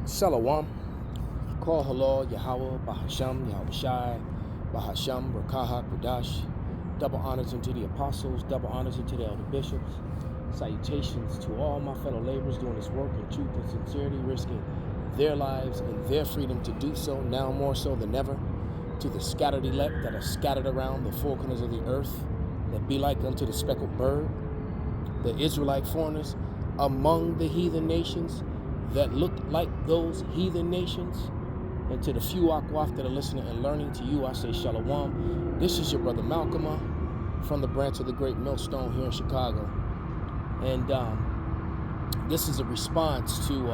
Salawam, Call Halal, Yahweh, Bahasham, Yahweh Shai, Bahasham, Rakaha, Kudash. Double honors unto the apostles, double honors unto the elder bishops. Salutations to all my fellow laborers doing this work in truth and sincerity, risking their lives and their freedom to do so, now more so than ever. To the scattered elect that are scattered around the four corners of the earth, that be like unto the speckled bird, the Israelite foreigners among the heathen nations that look like those heathen nations, and to the few akwaf that are listening and learning, to you I say shalom. This is your brother Malcolm from the branch of the Great Millstone here in Chicago, and this is a response to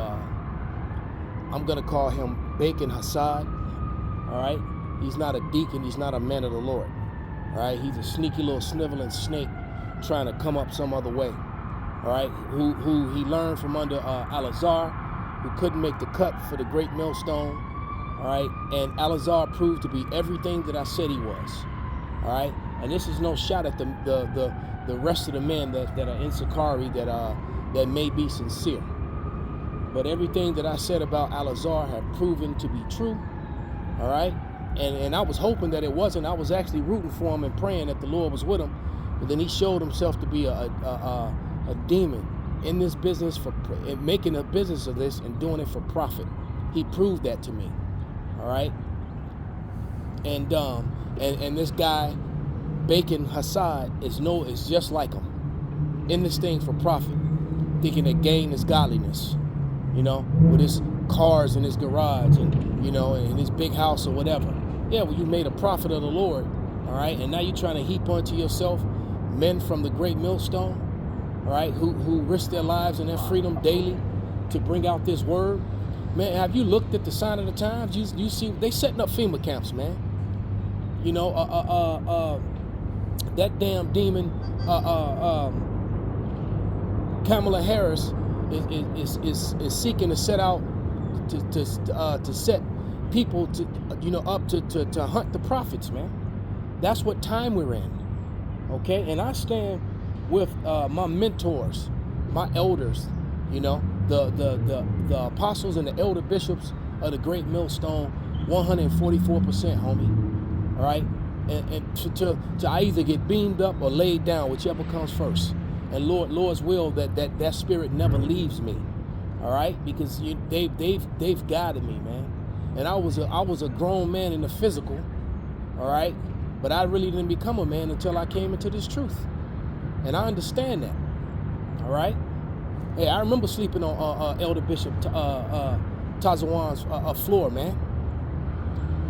I'm gonna call him Bacon Hassad. All right, he's not a deacon, he's not a man of the Lord. All right, he's a sneaky little sniveling snake trying to come up some other way. All right, who he learned from under Al-Azhar, who couldn't make the cut for the Great Millstone. All right, and Al-Azhar proved to be everything that I said he was. All right, and this is no shot at the rest of the men that are in Sakari that may be sincere. But everything that I said about Al-Azhar have proven to be true. All right, and I was hoping that it wasn't. I was actually rooting for him and praying that the Lord was with him. But then he showed himself to be a demon in this business, for making a business of this and doing it for profit. He proved that to me. All right, and this guy Bacon Hassad is just like him, in this thing for profit, thinking that gain is godliness. You know, with his cars in his garage and, you know, in his big house or whatever. Yeah, well, you made a prophet of the Lord, all right? And now you're trying to heap onto yourself men from the Great Millstone, all right, who risk their lives and their freedom daily to bring out this word. Man, have you looked at the sign of the times? You see, they setting up FEMA camps, man. You know, that damn demon, Kamala Harris, is seeking to set out to set people to up to hunt the prophets, man. That's what time we're in, okay? And I stand with my mentors, my elders, you know, the apostles and the elder bishops of the Great Millstone, 144%, homie. All right, and to I either get beamed up or laid down, whichever comes first. And Lord's will that spirit never leaves me, all right? Because they've guided me, man. And I was a grown man in the physical, all right? But I really didn't become a man until I came into this truth, and I understand that, all right? Hey, I remember sleeping on Elder Bishop Tazawan's floor, man.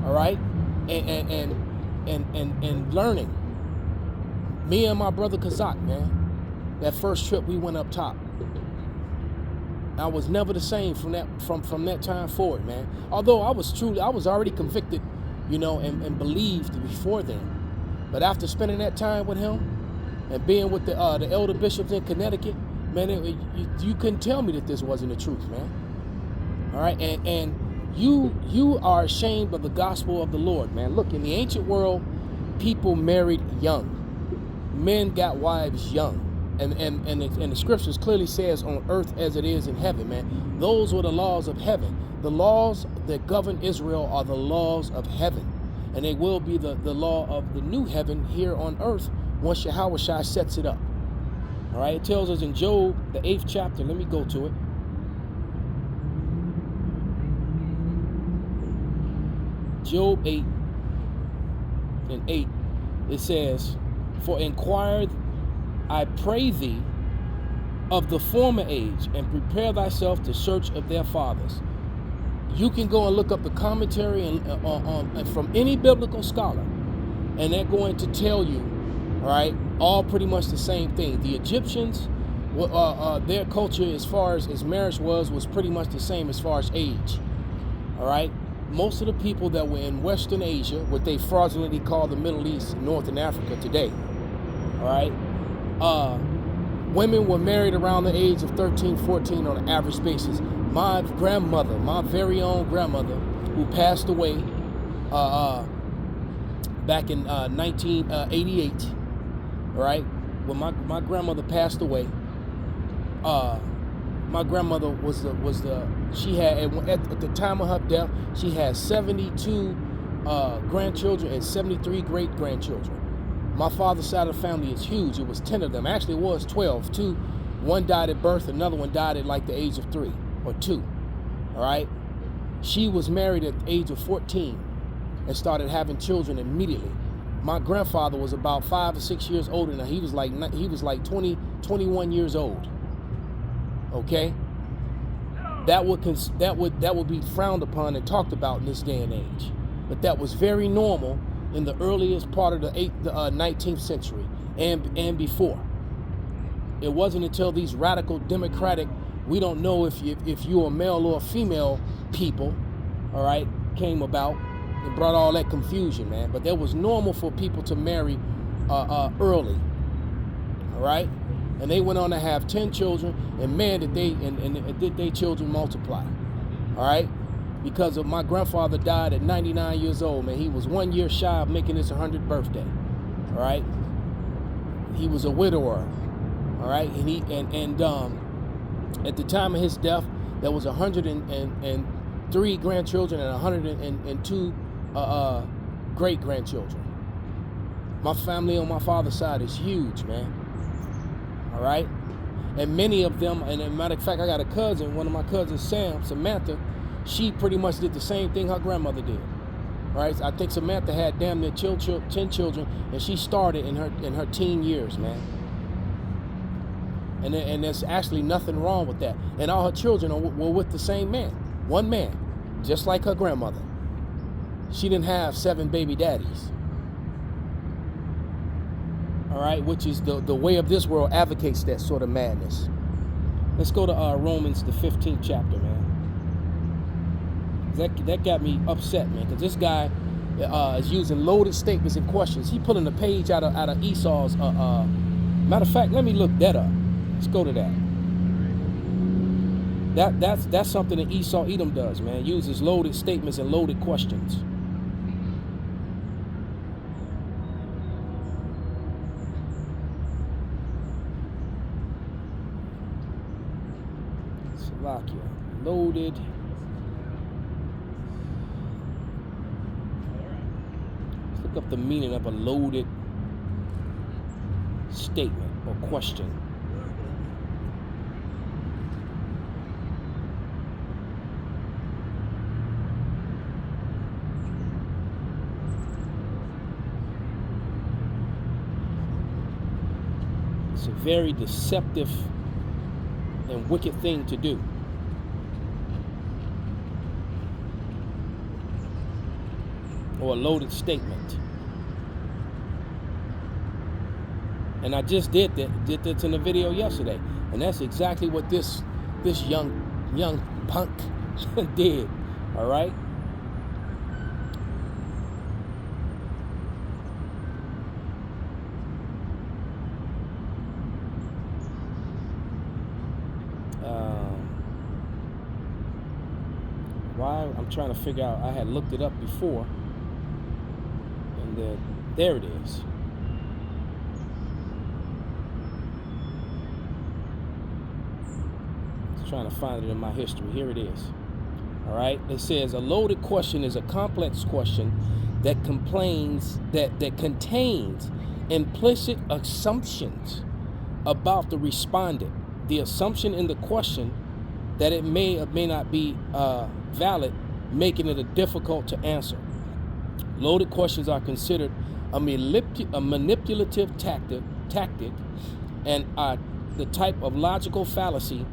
All right, and learning. Me and my brother Kazak, man. That first trip we went up top, I was never the same from that time forward, man. Although I was already convicted, you know, and believed before then. But after spending that time with him and being with the elder bishops in Connecticut, man, you couldn't tell me that this wasn't the truth, man. All right, and you are ashamed of the gospel of the Lord, man. Look, in the ancient world, people married young. Men got wives young. And the scriptures clearly says on earth as it is in heaven, man. Those were the laws of heaven. The laws that govern Israel are the laws of heaven. And they will be the law of the new heaven here on earth once Yahweh Shai sets it up. All right, it tells us in Job, the 8th chapter. Let me go to it. Job 8 and 8, it says, "For inquire, I pray thee, of the former age, and prepare thyself to search of their fathers." You can go and look up the commentary and from any biblical scholar, and they're going to tell you, all right, all pretty much the same thing. The Egyptians, their culture as far as marriage was pretty much the same as far as age. All right, most of the people that were in Western Asia, what they fraudulently call the Middle East, Northern Africa today, all right, women were married around the age of 13, 14 on an average basis. My grandmother, my very own grandmother, who passed away back in 1988, all right, when my grandmother passed away, my grandmother she had at the time of her death, she had 72 grandchildren and 73 great grandchildren. My father's side of the family is huge. It was 10 of them. Actually, it was 12. One died at birth. Another one died at like the age of 3 or 2. All right. She was married at the age of 14 and started having children immediately. My grandfather was about 5 or 6 years older than her. He was like 20, 21 years old. Okay. That would be frowned upon and talked about in this day and age. But that was very normal in the earliest part of the 19th century and before. It wasn't until these radical democratic, we don't know if you're a male or a female people, all right, came about and brought all that confusion, man. But that was normal for people to marry early, all right? And they went on to have 10 children, and man, did they children multiply, all right? Because of my grandfather died at 99 years old, man. He was 1 year shy of making his 100th birthday, all right? He was a widower, all right? And at the time of his death, there was 103 grandchildren and 102 great grandchildren. My family on my father's side is huge, man. All right? And many of them, and as a matter of fact, I got a cousin, one of my cousins, Samantha, she pretty much did the same thing her grandmother did. Right? I think Samantha had damn near 10 children, and she started in her teen years, man. And there's actually nothing wrong with that. And all her children were with the same man, one man, just like her grandmother. She didn't have 7 baby daddies. All right, which is the way of this world advocates that sort of madness. Let's go to Romans, the 15th chapter, man. That got me upset, man, because this guy is using loaded statements and questions. He pulling a page out of Esau's. Matter of fact, let me look that up. Let's go to that. That's something that Esau Edom does, man. Uses loaded statements and loaded questions. Slovakia. Loaded. Let's look up the meaning of a loaded statement or question. It's a very deceptive and wicked thing to do. Or a loaded statement. And I just did that in the video yesterday. And that's exactly what this young punk did. All right? Why? I'm trying to figure out. I had looked it up before. And there it is. Just trying to find it in my history. Here it is. All right. It says a loaded question is a complex question that contains implicit assumptions about the respondent. The assumption in the question that it may or may not be valid, making it difficult to answer. Loaded questions are considered a manipulative tactic and are the type of logical fallacy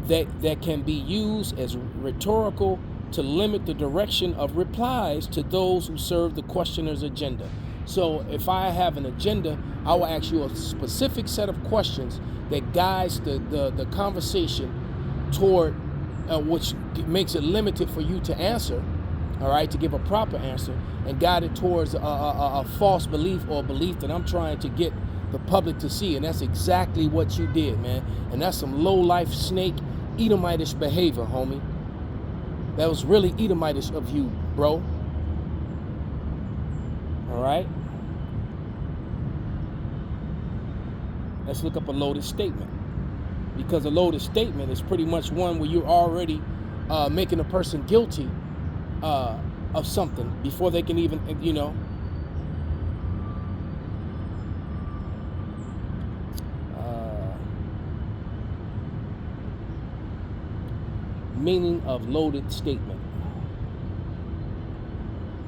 that can be used as rhetorical to limit the direction of replies to those who serve the questioner's agenda. So if I have an agenda, I will ask you a specific set of questions that guides the conversation toward which makes it limited for you to answer, all right, to give a proper answer, and guide it towards a false belief or belief that I'm trying to get the public to see. And that's exactly what you did, man. And that's some low-life snake Edomitish behavior, homie. That was really Edomitish of you, bro. All right? Let's look up a loaded statement. because a loaded statement is pretty much one where you're already making a person guilty of something before they can even, meaning of loaded statement.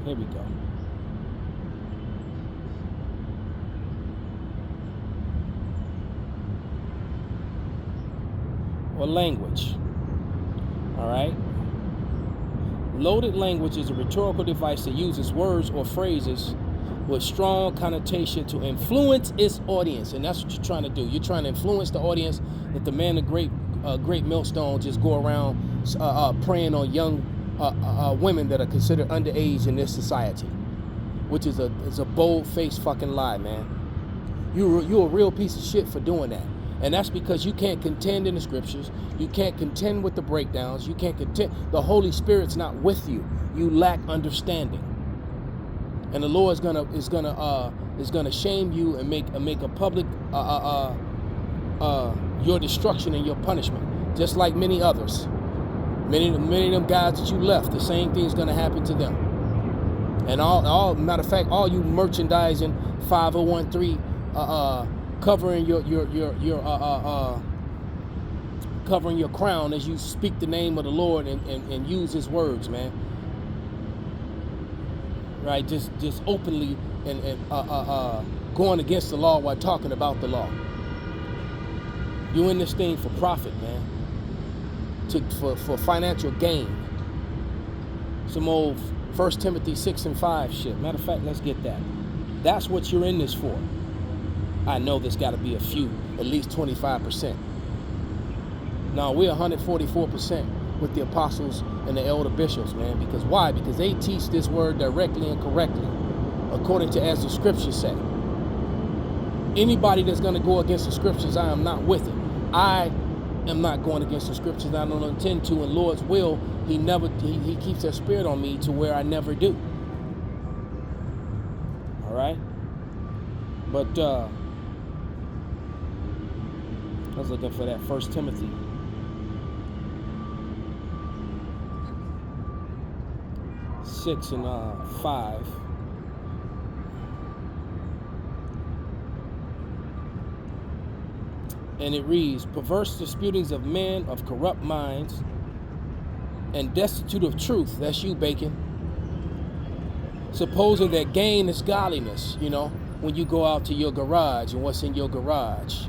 Here we go. Or language. All right. Loaded language is a rhetorical device that uses words or phrases with strong connotation to influence its audience, and that's what you're trying to do. You're trying to influence the audience that the man of Grape Millstone just go around preying on young women that are considered underage in this society, which is a bold-faced fucking lie, man. You're a real piece of shit for doing that. And that's because you can't contend in the scriptures. You can't contend with the breakdowns. You can't contend. The Holy Spirit's not with you. You lack understanding. And the Lord is gonna shame you and make a public your destruction and your punishment, just like many others. Many of them guys that you left, the same thing's gonna happen to them. And all matter of fact, all you merchandising 501(c)(3 covering covering your crown as you speak the name of the Lord and use His words, man. Right, just openly and going against the law while talking about the law. You in this thing for profit, man. For financial gain. Some old 1 Timothy 6:5 shit. Matter of fact, let's get that. That's what you're in this for. I know there's got to be a few, at least 25%. No, we're 144% with the apostles and the elder bishops, man. Because why? Because they teach this word directly and correctly, according to as the scriptures say. Anybody that's going to go against the scriptures, I am not with it. I am not going against the scriptures. I don't intend to. In Lord's will, He keeps that spirit on me to where I never do. All right? But I was looking for that 1 Timothy. Six and 5. And it reads, perverse disputings of men of corrupt minds and destitute of truth. That's you, Bacon. Supposing that gain is godliness, when you go out to your garage and what's in your garage.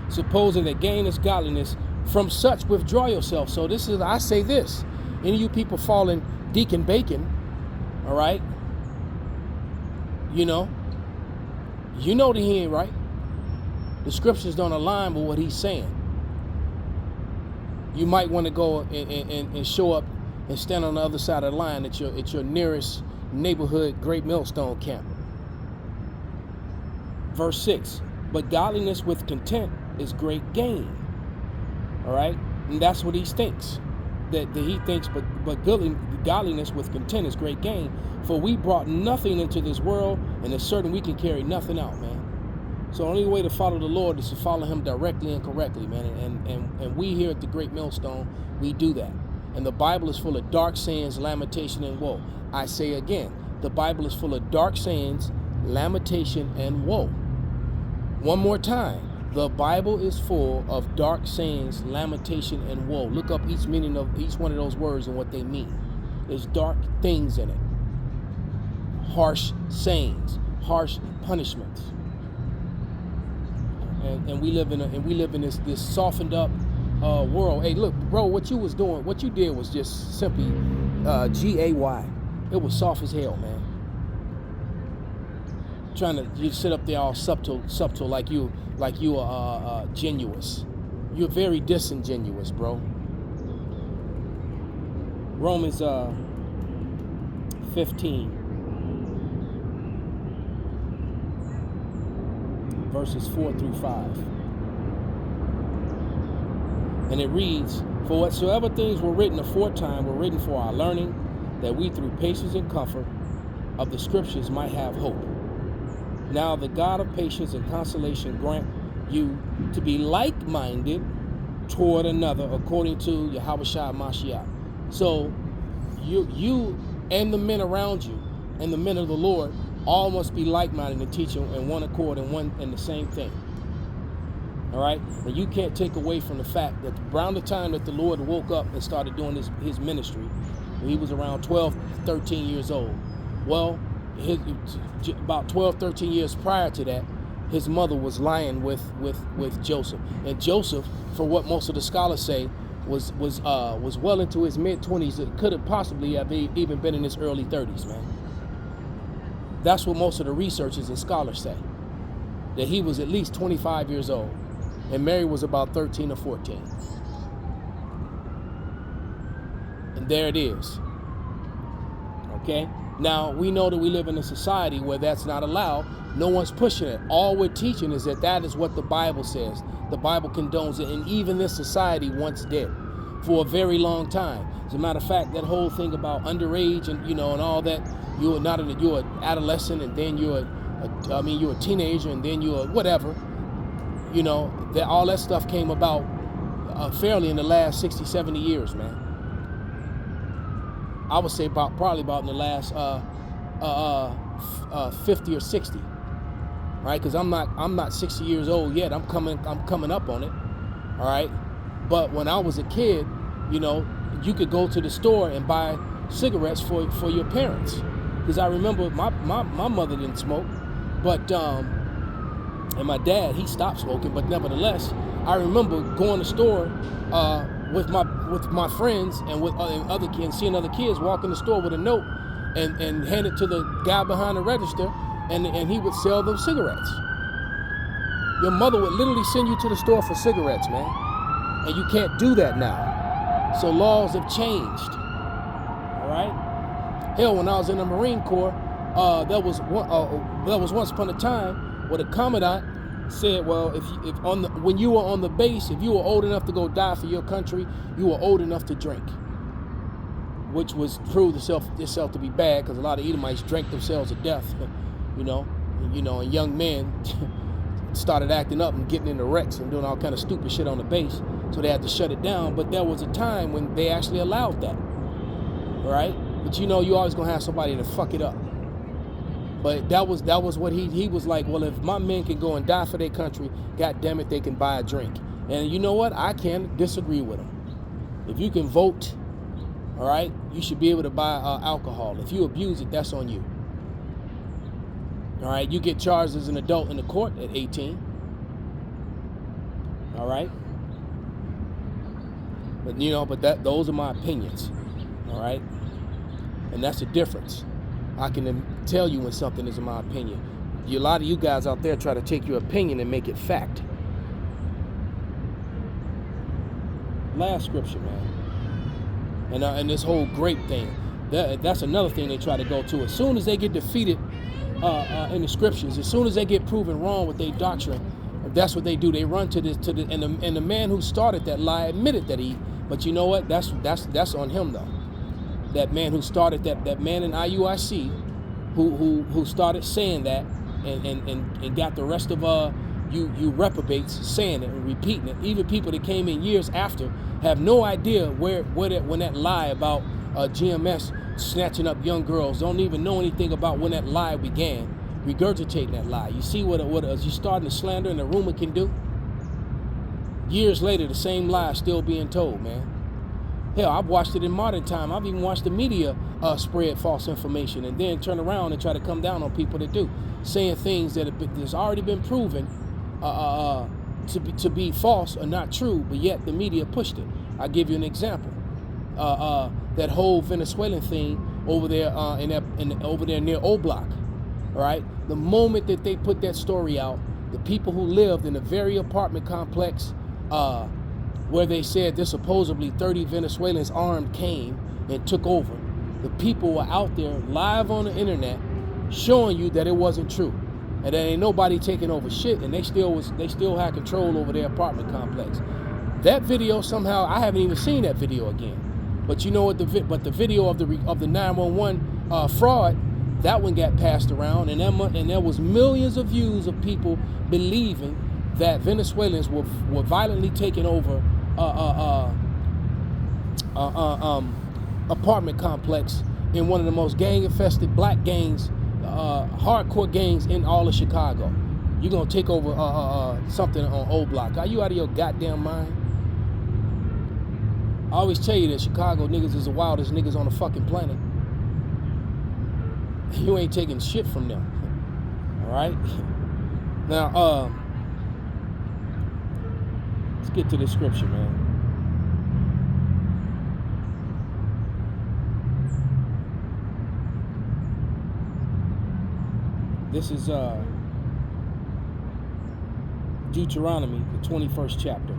Supposing that gain is godliness, from such withdraw yourself. So I say this. Any of you people falling Deacon Bacon, all right? You know that he ain't right. The scriptures don't align with what he's saying. You might want to go and show up and stand on the other side of the line at your nearest neighborhood Grape Millstone camp. Verse 6, but godliness with content is great gain. All right? And that's what he thinks. That he thinks, but godliness with content is great gain. For we brought nothing into this world, and it's certain we can carry nothing out, man. So the only way to follow the Lord is to follow him directly and correctly, man. And we here at the Great Millstone, we do that. And the Bible is full of dark sayings, lamentation, and woe. I say again, the Bible is full of dark sayings, lamentation, and woe. One more time. The Bible is full of dark sayings, lamentation, and woe. Look up each meaning of each one of those words and what they mean. There's dark things in it. Harsh sayings, harsh punishments. And we live in this softened up world. Hey, look, bro, what you did was just simply GAY. It was soft as hell, man. You sit up there all subtle like you are genuous. You're very disingenuous, bro. Romans 15 verses 4 through 5. And it reads, for whatsoever things were written aforetime were written for our learning, that we through patience and comfort of the scriptures might have hope. Now the God of patience and consolation grant you to be like-minded toward another, according to Yahushua Mashiach. So you and the men around you and the men of the Lord all must be like-minded and teach in one accord and one and the same thing. All right, and you can't take away from the fact that around the time that the Lord woke up and started doing his ministry, when he was around 12, 13 years old. Well, about 12, 13 years prior to that, his mother was lying with Joseph, and Joseph, for what most of the scholars say, was well into his mid-20s. It could have possibly have even been in his early 30s, man. That's what most of the researchers and scholars say, that he was at least 25 years old. And Mary was about 13 or 14. And there it is. Okay? Now, we know that we live in a society where that's not allowed. No one's pushing it. All we're teaching is that is what the Bible says. The Bible condones it. And even this society once did for a very long time. As a matter of fact, that whole thing about underage and, and all that, you're an adolescent, and then you're a teenager, and then you're whatever. That all that stuff came about fairly in the last 60, 70 years, man. I would say probably about in the last 50 or 60, right? Because I'm not 60 years old yet. I'm coming up on it, all right. But when I was a kid, you could go to the store and buy cigarettes for your parents. Because I remember my mother didn't smoke, but and my dad, he stopped smoking, but nevertheless, I remember going to the store with my friends and with other kids, seeing other kids walk in the store with a note and hand it to the guy behind the register, and he would sell them cigarettes. Your mother would literally send you to the store for cigarettes, man, and you can't do that now. So laws have changed. All right. Hell, when I was in the Marine Corps, there was once upon a time where the commandant said, well, when you were on the base, if you were old enough to go die for your country, you were old enough to drink, which was proved itself to be bad, because a lot of Edomites drank themselves to death, and young men started acting up and getting into wrecks and doing all kind of stupid shit on the base, so they had to shut it down. But there was a time when they actually allowed that, all right? But you always gonna have somebody to fuck it up. But that was what he was like, well, if my men can go and die for their country, God damn it, they can buy a drink. And you know what? I can't disagree with him. If you can vote, all right, you should be able to buy alcohol. If you abuse it, that's on you. All right, you get charged as an adult in the court at 18. All right? But those are my opinions. All right? And that's the difference. I can tell you when something is in my opinion. A lot of you guys out there try to take your opinion and make it fact. Last scripture, man. And this whole Grape thing, that's another thing they try to go to. As soon as they get defeated in the scriptures, as soon as they get proven wrong with their doctrine, that's what they do. They run to this, and the man who started that lie admitted that but you know what? That's on him though. That man who started that man in IUIC, who started saying that, and got the rest of you reprobates saying it and repeating it. Even people that came in years after have no idea when that lie about GMS snatching up young girls, don't even know anything about when that lie began, regurgitating that lie. You see what you starting to slander and the rumor can do? Years later, the same lie is still being told, man. Hell, I've watched it in modern time. I've even watched the media spread false information and then turn around and try to come down on people that do, saying things that has already been proven to be false or not true, but yet the media pushed it. I'll give you an example. That whole Venezuelan thing over there over there near O Block. All right, the moment that they put that story out, the people who lived in the very apartment complex where they said there supposedly 30 Venezuelans armed came and took over, the people were out there live on the internet showing you that it wasn't true, and there ain't nobody taking over shit, and they still had control over their apartment complex. That video somehow, I haven't even seen that video again. But you know what? The video of the 911 fraud, that one got passed around, and there was millions of views of people believing that Venezuelans were violently taking over apartment complex in one of the most gang-infested black gangs, hardcore gangs in all of Chicago. You're gonna take over something on Old Block. Are you out of your goddamn mind? I always tell you that Chicago niggas is the wildest niggas on the fucking planet. You ain't taking shit from them. All right? Now, let's get to the scripture, man. This is Deuteronomy, the 21st chapter,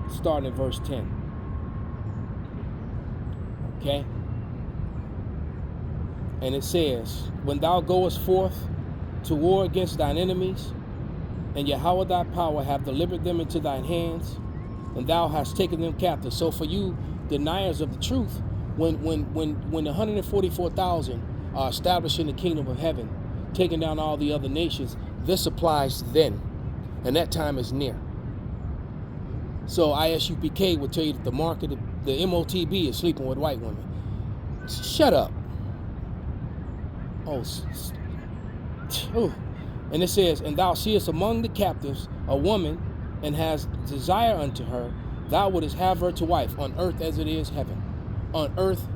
starting at verse 10. Okay? And it says, when thou goest forth to war against thine enemies, and Yahweh thy power have delivered them into thine hands, and thou hast taken them captive. So for you deniers of the truth, when the 144,000 are establishing the kingdom of heaven, taking down all the other nations, this applies then, and that time is near. So ISUPK would tell you that the market, the MOTB, is sleeping with white women. Shut up. Oh. And it says, and thou seest among the captives a woman, and hast desire unto her, thou wouldest have her to wife, on earth as it is heaven. On earth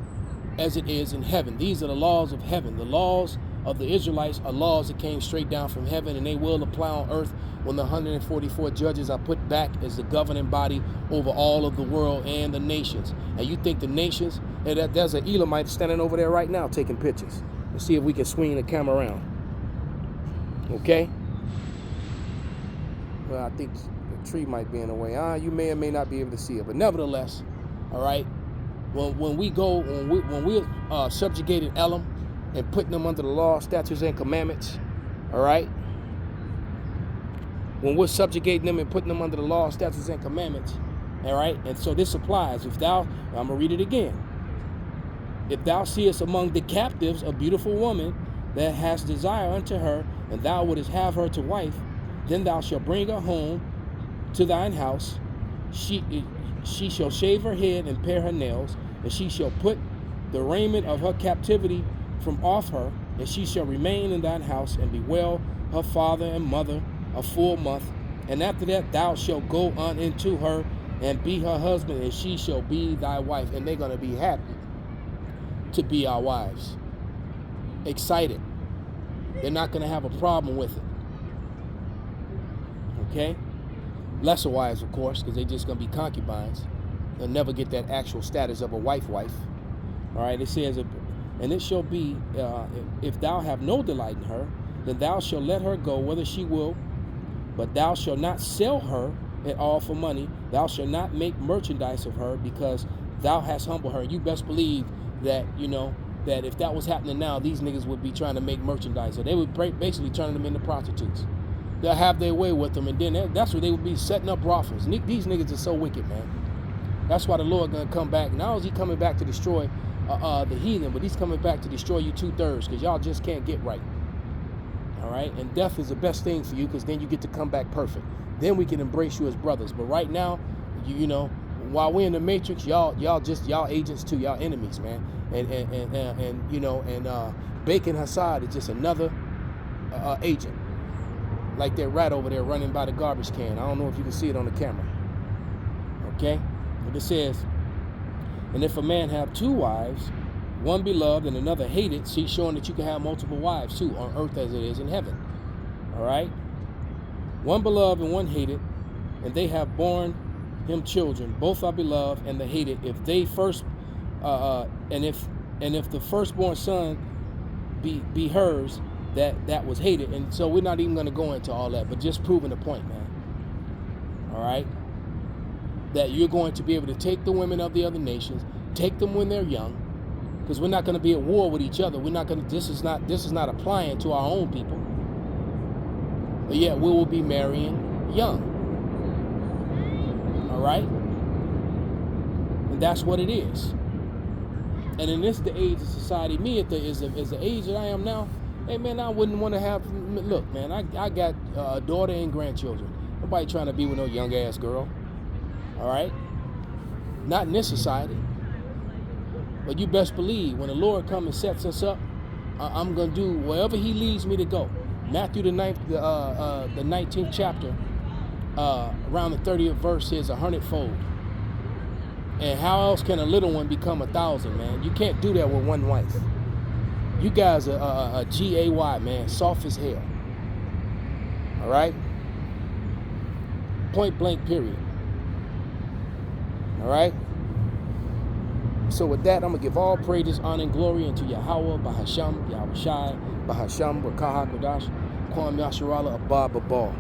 as it is in heaven. These are the laws of heaven. The laws of the Israelites are laws that came straight down from heaven, and they will apply on earth when the 144 judges are put back as the governing body over all of the world and the nations. And you think the nations, and there's an Elamite standing over there right now taking pictures. Let's see if we can swing the camera around. Okay? Well, I think the tree might be in the way. You may or may not be able to see it, but nevertheless, all right. When we subjugated Elam and putting them under the law, statutes, and commandments, all right? When we're subjugating them and putting them under the law, statutes, and commandments, all right? And so this applies. I'm going to read it again. If thou seest among the captives a beautiful woman that has desire unto her, and thou wouldest have her to wife, then thou shalt bring her home to thine house. She shall shave her head and pare her nails, and she shall put the raiment of her captivity from off her, and she shall remain in thine house, and bewail her father and mother a full month. And after that thou shalt go on into her, and be her husband, and she shall be thy wife. And they're going to be happy to be our wives. Excited. They're not going to have a problem with it. Okay? Lesser wives, of course, because they're just going to be concubines. They'll never get that actual status of a wife. All right, it says, and it shall be, if thou have no delight in her, then thou shalt let her go whither she will, but thou shalt not sell her at all for money. Thou shalt not make merchandise of her, because thou hast humbled her. You best believe that, that if that was happening now, these niggas would be trying to make merchandise. So they would basically turn them into prostitutes. They'll have their way with them, and then that's where they would be setting up brothels. These niggas are so wicked, man. That's why the Lord gonna come back. Not only is he coming back to destroy the heathen, but he's coming back to destroy you 2/3, because y'all just can't get right. All right, and death is the best thing for you, because then you get to come back perfect. Then we can embrace you as brothers. But right now, while we're in the matrix, y'all agents too, y'all enemies, man. And Bacon Hassad is just another agent. Like that rat over there running by the garbage can. I don't know if you can see it on the camera. Okay? But it says, and if a man have two wives, one beloved and another hated, see, showing that you can have multiple wives too, on earth as it is in heaven. All right? One beloved and one hated, and they have borne him children. Both are beloved and the hated. If they first, and if the firstborn son be hers, that was hated. And so we're not even going to go into all that, but just proving the point, man. All right? That you're going to be able to take the women of the other nations, take them when they're young, because we're not going to be at war with each other. We're not going to, this is not applying to our own people. But yet we will be marrying young. All right? And that's what it is. And in this, the age of society, me at the age that I am now, Hey, man, I wouldn't want to have, look, man, I got a daughter and grandchildren. Nobody trying to be with no young-ass girl, all right? Not in this society. But you best believe when the Lord comes and sets us up, I'm going to do wherever he leads me to go. Matthew the 19th chapter, around the 30th verse says 100-fold. And how else can a little one become 1,000, man? You can't do that with one wife. You guys are gay, man, soft as hell. All right? Point blank, period. All right? So with that, I'm going to give all praises, honor, and glory unto Yahweh, Bahasham, Yahweh Shai, Bahasham, Rakaha, Kodash, Kwam Yasharala, Abba, Babal.